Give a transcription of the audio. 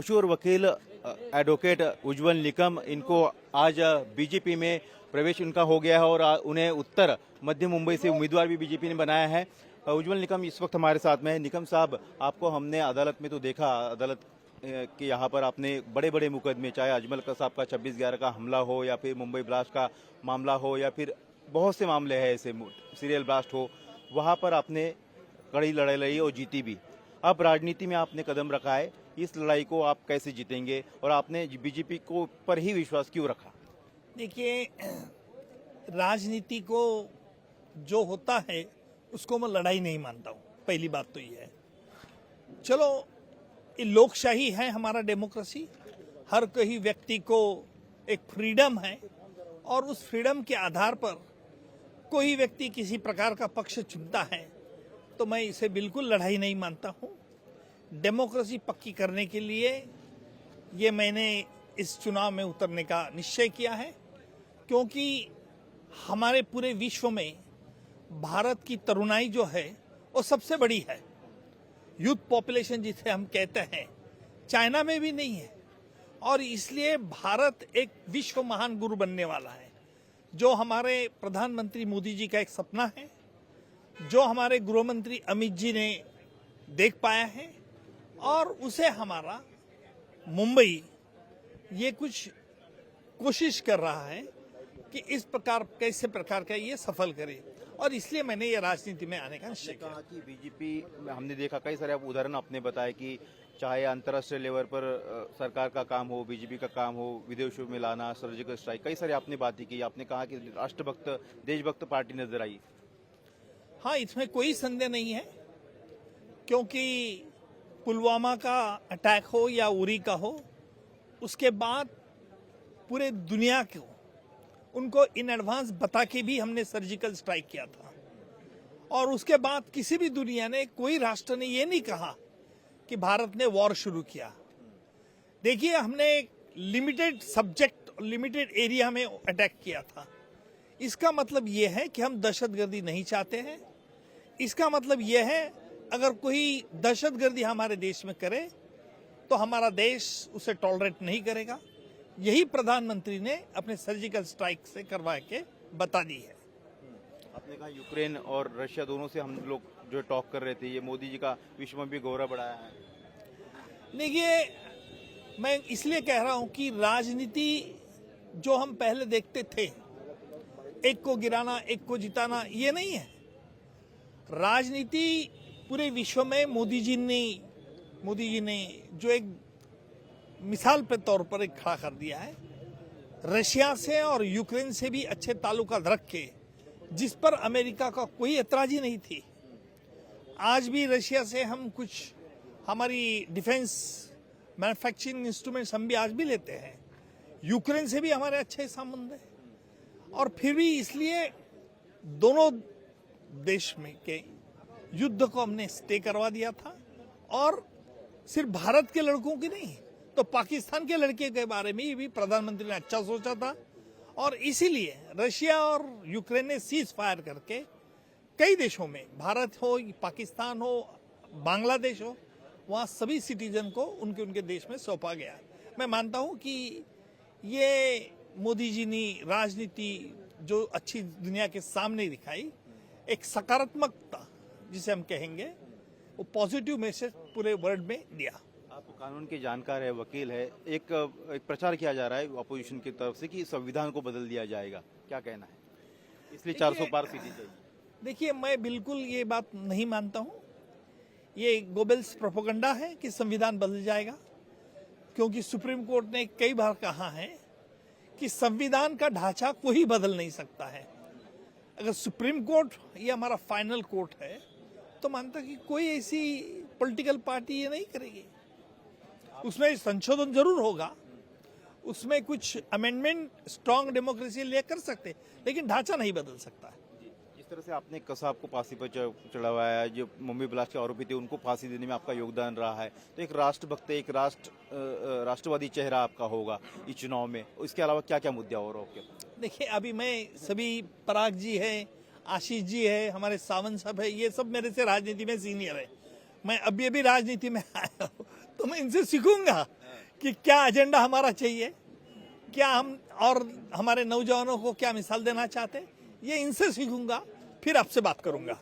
मशहूर वकील एडवोकेट उज्जवल निकम, इनको आज बीजेपी में प्रवेश उनका हो गया है और उन्हें उत्तर मध्य मुंबई से उम्मीदवार भी बीजेपी ने बनाया है। उज्जवल निकम इस वक्त हमारे साथ में है। निकम साहब, आपको हमने अदालत में तो देखा, अदालत कि यहाँ पर आपने बड़े बड़े मुकदमे, चाहे अजमल साहब का 26/11 का हमला हो या फिर मुंबई ब्लास्ट का मामला हो या फिर बहुत से मामले हैं ऐसे, सीरियल ब्लास्ट हो, वहाँ पर आपने कड़ी लड़ाई लड़ी और जीती भी। अब राजनीति में आपने कदम रखा है, इस लड़ाई को आप कैसे जीतेंगे और आपने बीजेपी को पर ही विश्वास क्यों रखा? देखिए, राजनीति को जो होता है उसको मैं लड़ाई नहीं मानता हूँ। पहली बात तो ये है। चलो, ये लोकशाही है, हमारा डेमोक्रेसी, हर कोई व्यक्ति को एक फ्रीडम है और उस फ्रीडम के आधार पर कोई व्यक्ति किसी प्रकार का पक्ष चुनता है तो मैं इसे बिल्कुल लड़ाई नहीं मानता हूँ। डेमोक्रेसी पक्की करने के लिए ये मैंने इस चुनाव में उतरने का निश्चय किया है, क्योंकि हमारे पूरे विश्व में भारत की तरुणाई जो है वो सबसे बड़ी है। यूथ पॉपुलेशन जिसे हम कहते हैं, चाइना में भी नहीं है, और इसलिए भारत एक विश्व महान गुरु बनने वाला है, जो हमारे प्रधानमंत्री मोदी जी का एक सपना है, जो हमारे गृह मंत्री अमित जी ने देख पाया है, और उसे हमारा मुंबई ये कुछ कोशिश कर रहा है कि इस प्रकार कैसे प्रकार का ये सफल करे, और इसलिए मैंने ये राजनीति में आने का निश्चय किया। कहा कि बीजेपी में हमने देखा कई सारे आप उदाहरण आपने बताए कि चाहे अंतर्राष्ट्रीय लेवल पर सरकार का काम हो, बीजेपी का काम हो, विदेशों में लाना, सर्जिकल स्ट्राइक, कई सारे आपने बातें की। आपने कहा कि राष्ट्रभक्त देशभक्त पार्टी नजर आई। हाँ, इसमें कोई संदेह नहीं है, क्योंकि पुलवामा का अटैक हो या उरी का हो, उसके बाद पूरे दुनिया को उनको इन एडवांस बता के भी हमने सर्जिकल स्ट्राइक किया था, और उसके बाद किसी भी दुनिया ने, कोई राष्ट्र ने ये नहीं कहा कि भारत ने वॉर शुरू किया। देखिए, हमने लिमिटेड सब्जेक्ट, लिमिटेड एरिया में अटैक किया था। इसका मतलब ये है कि हम दहशतगर्दी नहीं चाहते हैं। इसका मतलब ये है, अगर कोई दहशतगर्दी हमारे देश में करे तो हमारा देश उसे टॉलरेट नहीं करेगा। यही प्रधानमंत्री ने अपने सर्जिकल स्ट्राइक से करवा के बता दी है। आपने कहा यूक्रेन और रशिया दोनों से हम लोग जो टॉक कर रहे थे, ये मोदी जी का विश्व में भी गौरव बढ़ाया है। देखिए, मैं इसलिए कह रहा हूं कि राजनीति जो हम पहले देखते थे, एक को गिराना एक को जिताना, ये नहीं है। राजनीति पूरे विश्व में मोदी जी ने जो एक मिसाल के तौर पर एक खड़ा कर दिया है। रशिया से और यूक्रेन से भी अच्छे ताल्लुकात रख के, जिस पर अमेरिका का कोई एतराजी नहीं थी। आज भी रशिया से हम कुछ, हमारी डिफेंस मैन्युफैक्चरिंग इंस्ट्रूमेंट्स हम भी आज भी लेते हैं। यूक्रेन से भी हमारे अच्छे संबंध है, और फिर भी इसलिए दोनों देश में के युद्ध को हमने स्टे करवा दिया था। और सिर्फ भारत के लड़कों की नहीं, तो पाकिस्तान के लड़के के बारे में भी प्रधानमंत्री ने अच्छा सोचा था, और इसीलिए रशिया और यूक्रेन ने सीज फायर करके कई देशों में, भारत हो, पाकिस्तान हो, बांग्लादेश हो, वहाँ सभी सिटीजन को उनके उनके देश में सौंपा गया। मैं मानता हूँ कि ये मोदी जी ने राजनीति जो अच्छी दुनिया के सामने दिखाई, एक सकारात्मकता जिसे हम कहेंगे, वो पॉजिटिव मैसेज पूरे वर्ल्ड में दिया। आप कानून के जानकार है, वकील है, एक प्रचार किया जा रहा है अपोजिशन की तरफ से कि संविधान को बदल दिया जाएगा, क्या कहना है? इसलिए 400 पार सीटें चाहिए। देखिए, मैं बिल्कुल ये बात नहीं मानता हूँ। ये गोबेल्स प्रोपेगेंडा है कि संविधान बदल जाएगा, क्योंकि सुप्रीम कोर्ट ने कई बार कहा है कि संविधान का ढांचा कोई बदल नहीं सकता है। अगर सुप्रीम कोर्ट ये हमारा फाइनल कोर्ट है, तो मानता कि कोई ऐसी पॉलिटिकल पार्टी ये नहीं करेगी। उसमें संशोधन जरूर होगा, उसमें कुछ अमेंडमेंट स्ट्रांग डेमोक्रेसी लिए कर सकते, लेकिन ढांचा नहीं बदल सकता है। जिस तरह से आपने कसाब को फांसी पर चढ़ावाया, जो मुंबई ब्लास्ट के आरोपी थे उनको फांसी देने में आपका योगदान रहा है, तो एक राष्ट्रभक्त, एक राष्ट्रवादी चेहरा आपका होगा इस चुनाव में। इसके अलावा क्या क्या मुद्दे और आपके? देखिए, अभी मैं सभी, पराग जी है, आशीष जी है, हमारे सावंत साहब है, ये सब मेरे से राजनीति में सीनियर है। मैं अभी राजनीति में आया हूँ, तो मैं इनसे सीखूंगा कि क्या एजेंडा हमारा चाहिए, क्या हम और हमारे नौजवानों को क्या मिसाल देना चाहते हैं, ये इनसे सीखूंगा, फिर आपसे बात करूंगा।